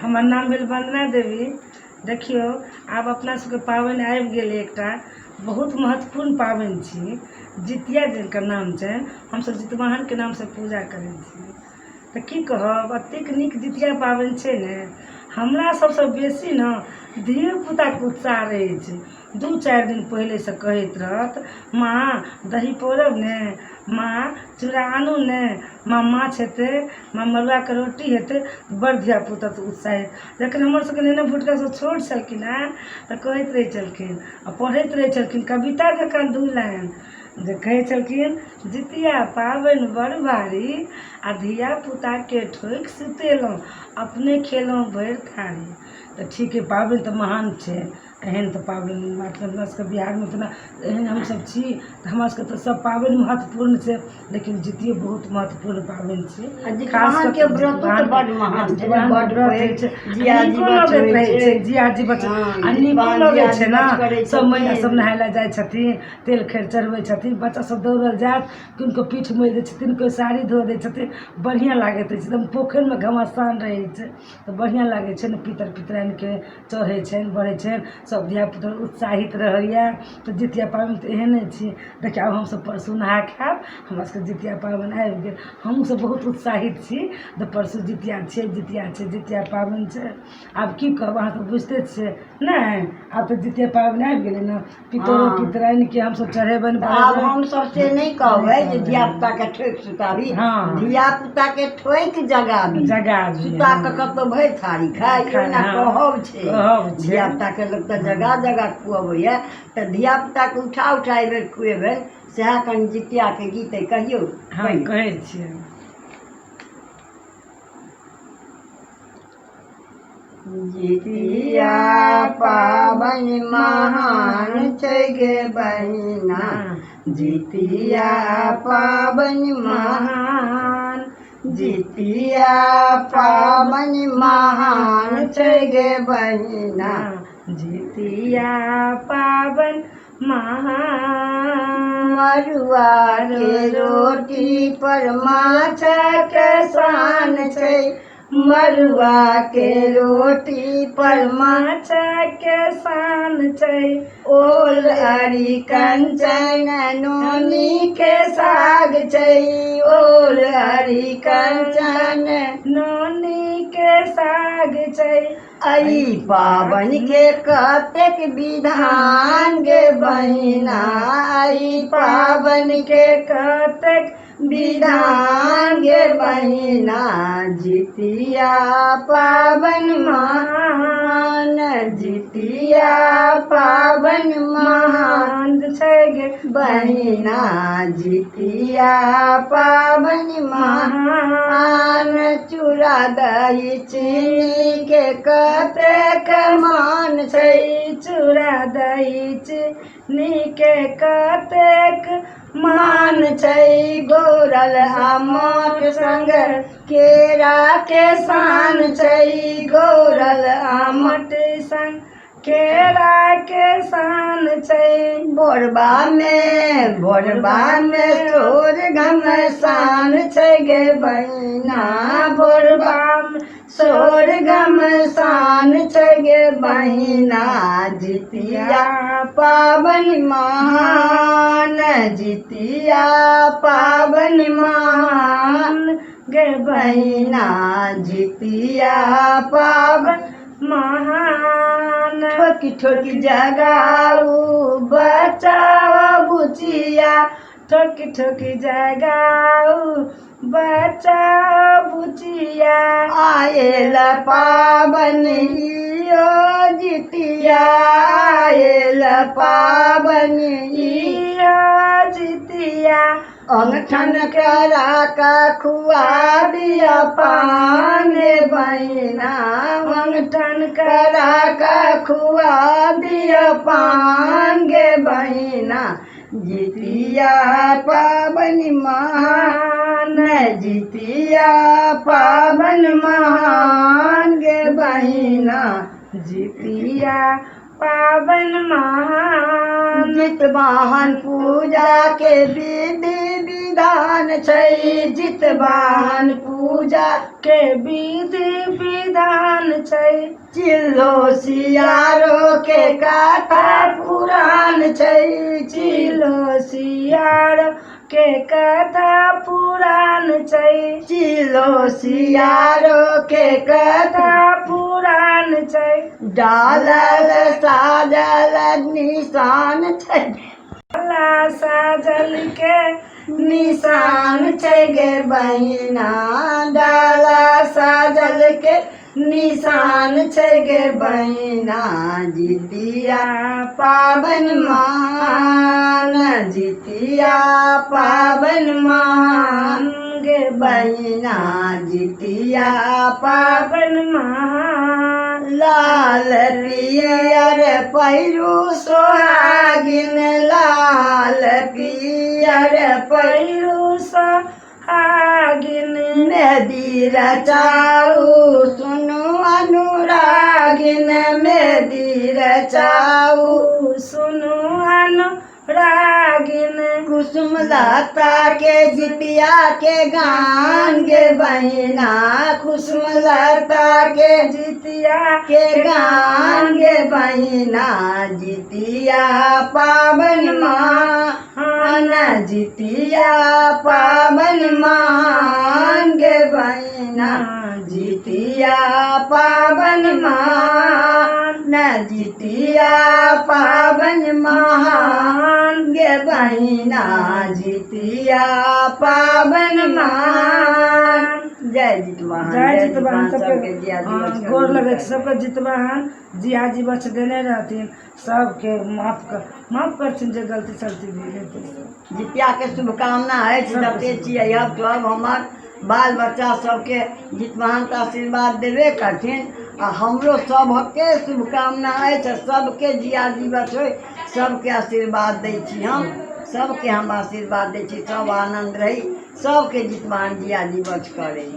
हमर नाम भेल वंदना देवी। देखियो आब अपना सबके पाबनि आबि गेल एकटा बहुत महत्वपूर्ण पाबनि छी, जितिया जिनकर नाम छै। हमसब जितवाहनके नामसँ पूजा करै छी। तऽ की कहब, एतेक नीक जितिया पाबनि छै ने, हमरा सबसँ बेसी ने धियोपुताके उत्साह रहै छै। 2-4 दिन पहिलेसँ कहैत रहत, माँ दही पौरब ने, माँ चूड़ा आनू ने, माँ माछ हेतै, माँ मड़ुआके रोटी हेतै। बड़ धियापुता तऽ उत्साहित। लेकिन हमर सबके नेना भुटका सब छोट छलखिन हेँ तऽ कहैत रहै छलखिन आ पढ़ैत रहै छलखिन कविता जकाँ 2 लाइन, जे कहै छलखिन, जितिया पाबनि बड़ भारी आ धियापुताके ठोकि सुतेलहुँ, अपने खेलहुँ भरि थारी। तऽ ठीक है, पाबनि तऽ महान छै। एहन तऽ पाबनि हमरा सबके बिहारमे तऽ एहन हमसब छी तऽ हमरा सबके तऽ सब पाबनि महत्वपूर्ण छै, लेकिन जितियो बहुत महत्वपूर्ण पाबनि छै। खास करके व्रत तऽ बड़ महान छै, बड़ व्रत छै, नीको लगैत रहै छै। जियाजी बच्चा आ नीको लगै छै ना, सब महिला सब नहाय लए जाइ छथिन, तेल खैर चढ़बै छथिन, बच्चा सब दौड़ल जायत, किनको पीठ मोहि दै छथिन, कोइ साड़ी धो दै छथिन। बढ़िआँ लागैत रहै छै, एकदम पोखरिमे घमासान रहै छै तऽ बढ़िआँ लागै छै ने। पितर पितराइनके चढ़ै छनि, बढ़ै छनि, सब धियापुता उत्साहित रहैया। तऽ जितिया पाबनि तऽ एहने छी। देखियौ आब हमसब परसू नहा खायब, हमरा सबके जितिया पाबनि आबि गेल। हमहूँ सब बहुत उत्साहित छी जे परसू जितिया छै, जितिया छै, जितिया पाबनि छै। आब की कहब, अहाँ तऽ बुझिते छियै नहि, आब तऽ जितिया पाबनि आबि गेलै ने, पितरो पितराइनके हमसब चढ़ेबनि। आब हमसब से नहि कहबै जे धियापुताके ठोकि सुताबी, धियापुताके ठोकि जगाबी, सुता कऽ कतौ भरि थारी खाइ, एना कहब छै। धियापुताके लोक तऽ जगा जगा खुअबैया, तऽ धियापुताके उठा उठा एहि बेर खुएबै। सएह कनि जितियाके गीत अइ, कहियौ। कहै छियै, जितिया पाबनि महान छै गे बहिना, जितिया पाबनि महान, जितिया पाबनि महान छै गे बहिना, जितिया पाबनि महान। मड़ुआ के रोटी पर माछके सान छै, मड़ुआ के रोटी पर माछके सान छै। ओल अरिकंचन नोनीके साग छै, ओल अरिकंचन नोनीके साग छै। एहि पाबनिके कतेक विधान गे बहिना, एहि पाबनिके कतेक विधान गे बहिना, जितिया पाबनि महान, जितिया पाबनि महान छै गे बहिना, जितिया पाबनि महान। चूड़ा दही चीनी के कतेक मान छै, चूड़ा दही चीनीके कतेक मान छै। गौरल आमक संग केराके सान छै, गौरल आमक संग केराके सान छै। भोरबामे सोर घमसान छै गे बहिना, भोरबामे सोर घमसान छै गे बहिना, जितिया पाबनि महान, जितिया पाबनि महान गे बहिना, जितिया पाबनि महान। ठोकी ठोकी जगाऊ बच्चा बुचिया, ठोकी ठोकी जगाऊ बच्चा बुचिया। आयल पाबनि इयो जितिया, आयल पाबनि इयो जितिया। अंगठन करा का खुआ दिया पान गे बहिना, अंगठन करा का खुआ दिया पान गे बहिना, जितिया पाबनि महान, जितिया पाबनि महान गे बहिना, जितिया पाबनि महान। जितवाहन पूजा के विधि विधान छै, जितवाहन पूजा के विधि विधान पुराण छै चिल्लो सियारो के कथा पुराण छै चिलो सियार के कथा पुराण छै चिल्लो सियारो के कथा कथा पुराण छै डालल साजल निशान छै डाला साजल के निशान छै गे बहिना डाला साजल के निशान छै गे बहिना जितिया पावन मान जितिया पावन मान गे बहिना जितिया पावन पावन महान लाल पियर पैरू सोहागिन लाल पियर पैरू सोहागिन मेहदी रचाऊ सुनु अनुरागिन मेहदी रचाऊ सुनु अनुरागिन कुसुम लता के जितिया के गान गे बहिना कुसुम लता के जितिया के गान गे बहिना जितिया पावन मान जितिया पावन मान गे बहिना जितिया पावन मान जितिया पावन मान गे बहिना जितिया पावन मान जय जितवाहन जय जितवाहन सबके सबके गोर लगे सबके जितवाहन जिया जी बच देने रहथिन सबके माफ करथिन जे गलती सलती भेल हेतै जितिया के शुभकामना है जते छियै अब सब हमर बाल बच्चा सबके जितवाहन के आशीर्वाद देबे करथिन आ हमरो सबके शुभकामना अछि सबके जिया जीवत होय सबके आशीर्वाद दै छी हम सबके हम आशीर्वाद दै छी सब आनंद रही सबके जितवाहन जिया जीवत करे।